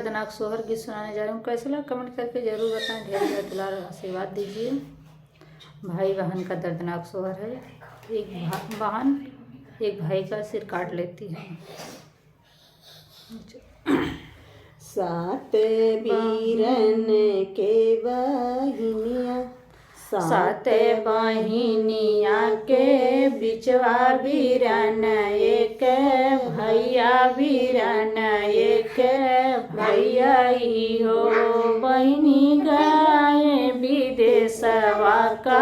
दर्दनाक सोहर गीत सुनाने जा रही हूँ। कैसे लगा कमेंट करके ज़रूर बताएं। ढेर ढेर दुलार आशीर्वाद दीजिए। भाई बहन का दर्दनाक सोहर है। एक बहन एक भाई का सिर काट लेती है। सात बीरन के बहिनिया, सात बहिनिया के बिचवा बीरन, एक भैया बीरन, एक भैया हो। बहिनी गए विदेशवा का,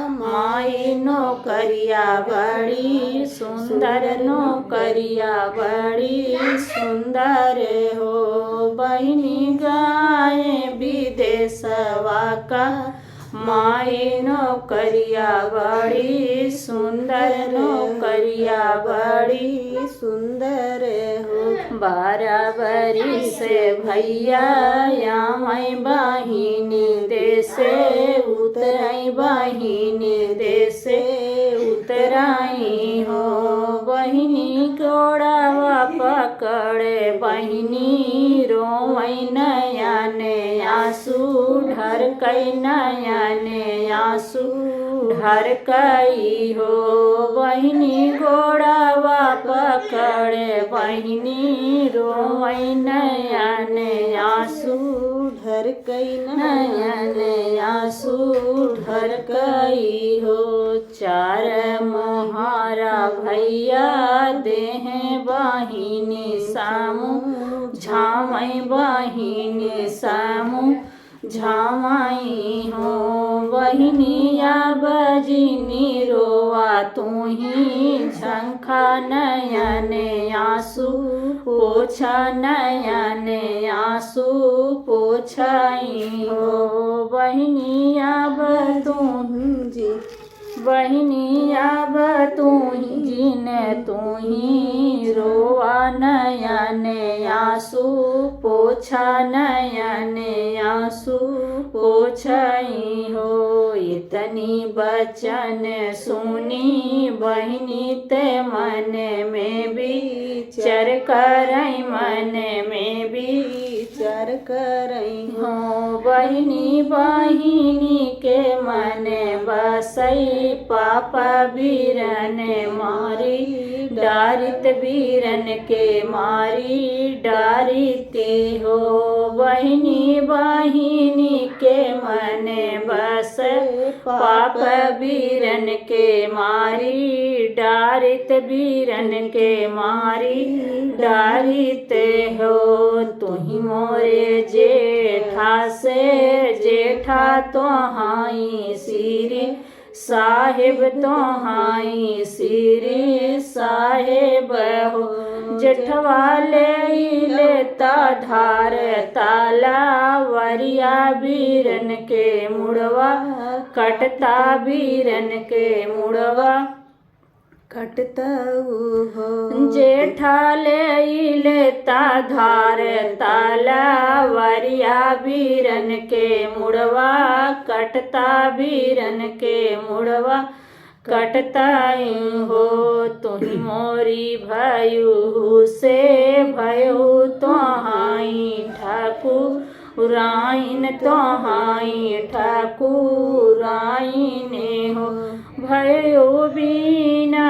माई नौकरिया बड़ी सुंदर, नौकरिया बड़ी सुंदर हो। बहिनी गए विदेशवा का, माई नौकरिया बड़ी सुंदर, नौकरिया बड़ी सुंदर हो। बराबरी से भैया या मैं बहिनी देशे उतराई, बहिनी देशे उतराई हो। बहिनी गोड़ावा पकड़े, बहिनी रोवै नयने आंसू ढरकै, नयने आंसू ढरकै हो। बहिनी गोड़ावा पकड़े, बहिनी रोवै नयने आंसू ढरकै, नयने आंसू ढरकै हो। चार मोहारा भैया देह बहिनी सामू, झामै बहिनी सामू झामाई हो। बहिनिया बजिनी रोवा तुही, झंखा नयने आंसू पोछा, नयने आंसू पोछाई हो। बहिनिया जी बहिनिया तुही जीने तुही रोवा, नयने आंसू पोछा, नयने आंसू पोछाई हो। इतनी बचन सुनी बहिनी ते मन में विचार करई, मन में विचार करई हो। बहिनी बहिनी के मन बसई, पापा बीरन मारी डारित, बीरन के मारी डारिते हो। बहिनी बहिनी के मन बस, पाप बीरन के मारी डारित, बीरन के मारी डारिते हो। तुही मोरे जेठा से जेठा तोहाई सिरी साहेब, तोहाई सिरी साहेब हो। जेठवा लेता धार तालावरिया, बीरन के मुड़वा कटता, बीरन के मुड़वा कटता हो। जेठा लेता धार तालावरिया, बीरन के मुड़वा कटता, बीरन के मुड़वा कटता हो। तुही मोरी भयू से भयू तोहाई ठाकुराइन, तोहाई ठाकुराइन हो। भयो बीना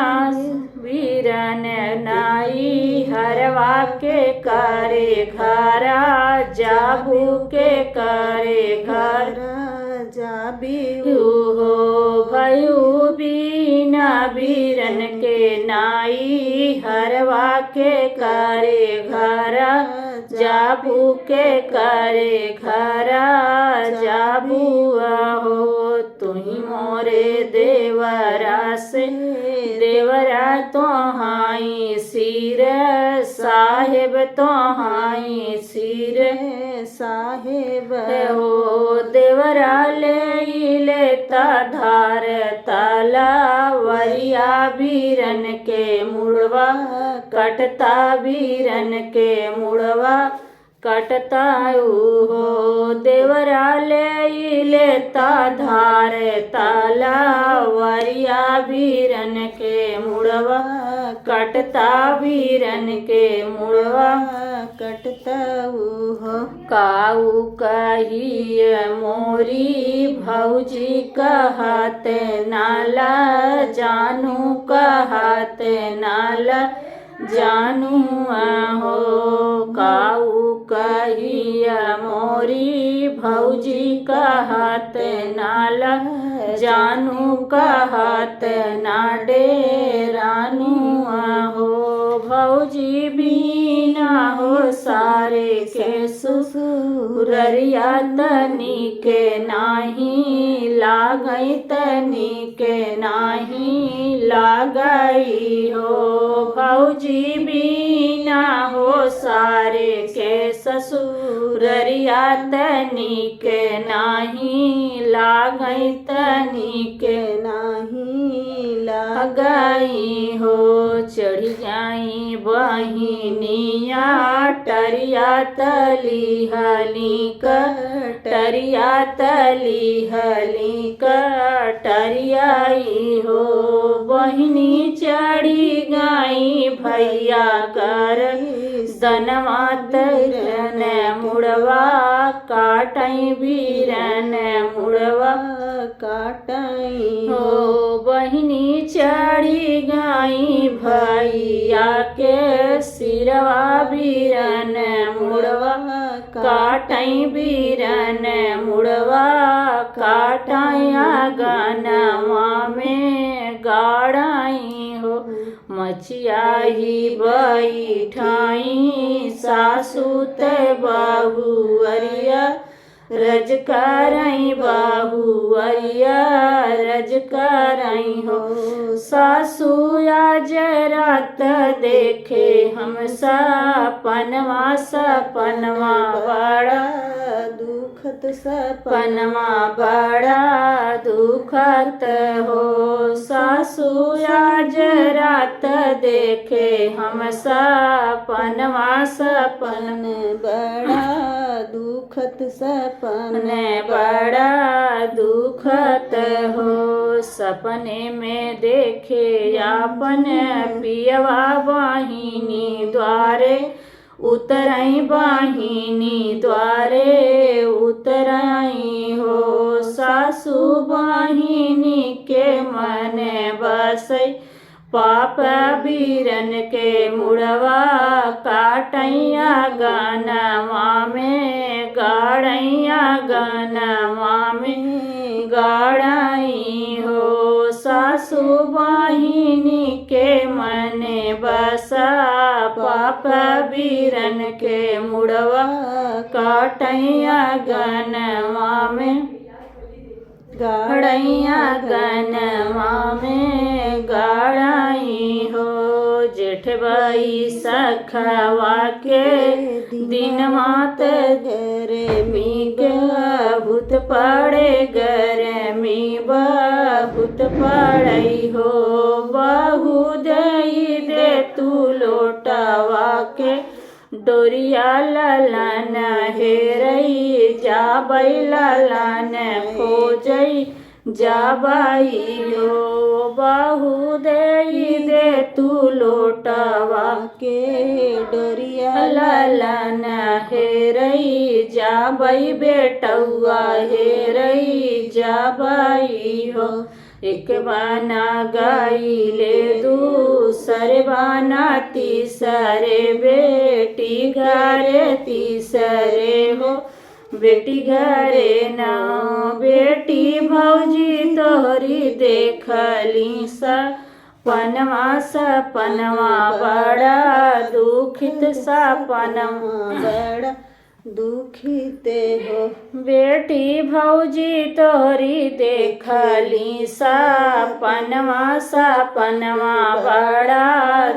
बीरन नाई हरवा के करे घरा, जाबू के करे घर जाबी हो। भयो बीना बीरन के नाई हरवा के करे घरा, जाबू के करे घरा जाबू हो। तुही मोरे देवरा से देवरा तोहाई सिर साहेब, तोहाई सिर साहेब हो। देवरा लेता धार तालावरिया, बीरन के मुड़वा कटता, बीरन के मुड़वा कटता हो। देवरा लेता धार तालावरिया, बीरन के मुड़वा कटता, बीरन के मुड़वा कटतऊ हो। काऊ कहिए मोरी भौजी कहत नाला जानू कहत नाला जानू हो। काऊ कहिए मोरी भौजी कहत नाला जानू कहत ना डेरानू हो। भौजी बीना हो सारे के ससुररिया तनिके नाही लागई तनिके नाही लागई हो। भौजी बीना हो सारे के ससुररिया तनिके नाही लागई तनिके नाही लागई हो। चढ़ जाई बहिनिया टरिया तली हली कटरिया तली हली कटरियाई हो। बहिनी चढ़ी गई भैया कर दनवा तैरन मुड़वा काटई बीरन मुड़वा काटई हो। बहिनी चढ़ी गई भैया के सिरवा बीरन मुड़वा काटई बीरन मुड़वा काटया गनवा में गाड़ाई हो। मचिया ही बैठाई सासू ते बहुअरिया रज करई बहुअरिया रज करई हो। सासू आज रात देखे हम सपनवा सपनवा बड़ा दुखत सपनवा पनवा बड़ा दुखत हो। सासू आज रात देखे हम सपनवा सपन बड़ा दुखत सपन बड़ा दुखत हो। सपने में देखे आपन पियवा वाहिनी द्वारे उतरई वाहिनी द्वारे उतरई हो। सासू वाहिनी के मन बसई पाप बीरन के मुड़वा काटैया गनवा में गाड़ैया गनवा में गाड़ई हो। सासू वाहिनी के मन बसा पाप बीरन के मुड़वा काटैया गनवा में गाड़ैया गनवा में गाड़ई हो। जेठबाई सखवा के दिन मात गरमी बहुत पड़े गरमी बहुत पड़ई हो। बहु दे तू लोटावा के डोरिया ललन हेरई जाबई ललन खोजई जाबाई हो। बहु दे तू लोटावा के डोरिया ललन हेरई जाबई बेटौआ हेरई जाबाई हो। एक बाना गाइले दूसरे बाना तीसरे बेटी घरे तीसरे हो। बेटी घरे ना बेटी भौजी तोहरी देखली सपनवा सपनवा बड़ा दुखित सपनवा बड़ा दुखित हो। बेटी भौजी तोहरी देखली सपनवा सपनवा बड़ा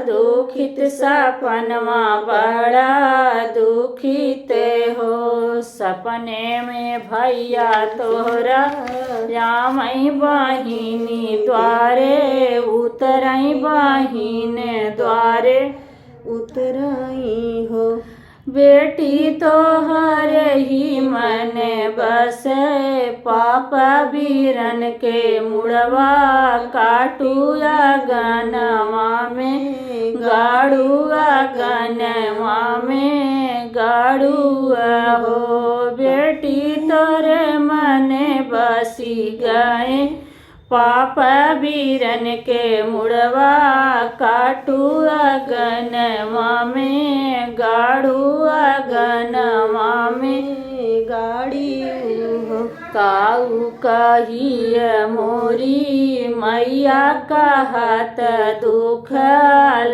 दुखित सपनवा बड़ा दुखित हो। सपने में भैया तोहरा जामई बहिनी द्वारे उतरई बहिन द्वारे उतराई हो। बेटी तोहर ही मन बस से पापा बीरन के मुड़वा काटुआ गनवा में गाड़ुआ गनवा में गाड़ुआ हो बेटी तोरे मने बसी गए पापा बीरन के मुड़वा काटुआ गनवा में गाड़ुआ गनवा में गाड़ी हो काऊ कहिय मोरी मैया कहत दुख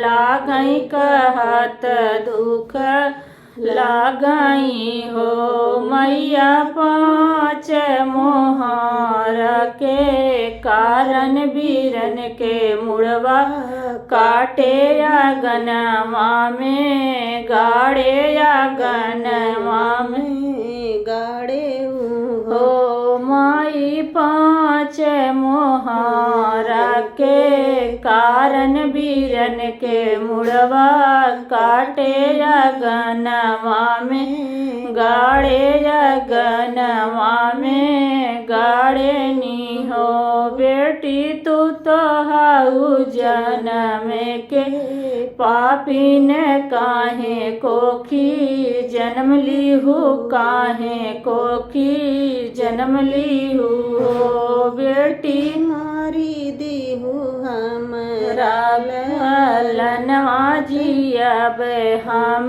लागई कहत दुख लागई हो मैया पाँच मोहर के कारण बीरन के मुड़वा काटे गनवा में गाड़े गनवा में गाड़े हो माई पाँच मोहारा के कारण बीरन के मुड़वा काटे गनवा में गाड़े गनवा में गाड़े नी हो बेटी तू तो हाउ जनम के पापी ने काहे कोखी जन्म ली हूँ काहे कोखी जन्म ली हूँ बेटी मारी दी हूँ हमरा लनवा जियब हम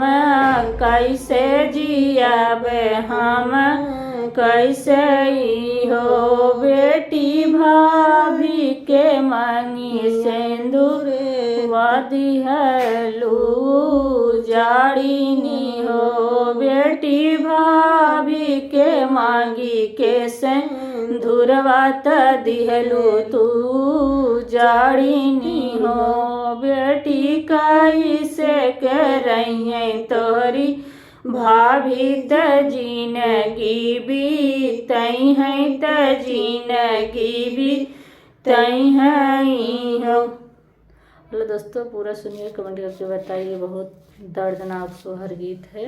कैसे जियब हम कैसे हो बेटी भाभी के मांगी सिंदूर दिहलू जाड़ीनी हो बेटी भाभी के मांगी के सिंदूरवा दिहलू तू जाड़ीनी हो बेटी कैसे कर रही है तोरी भाभी त जिंदगी बीतई है त जिंदगी बीतई है हो। हेलो दोस्तों, पूरा सुनिए, कमेंट करके बताइए। बहुत दर्दनाक सोहर गीत है।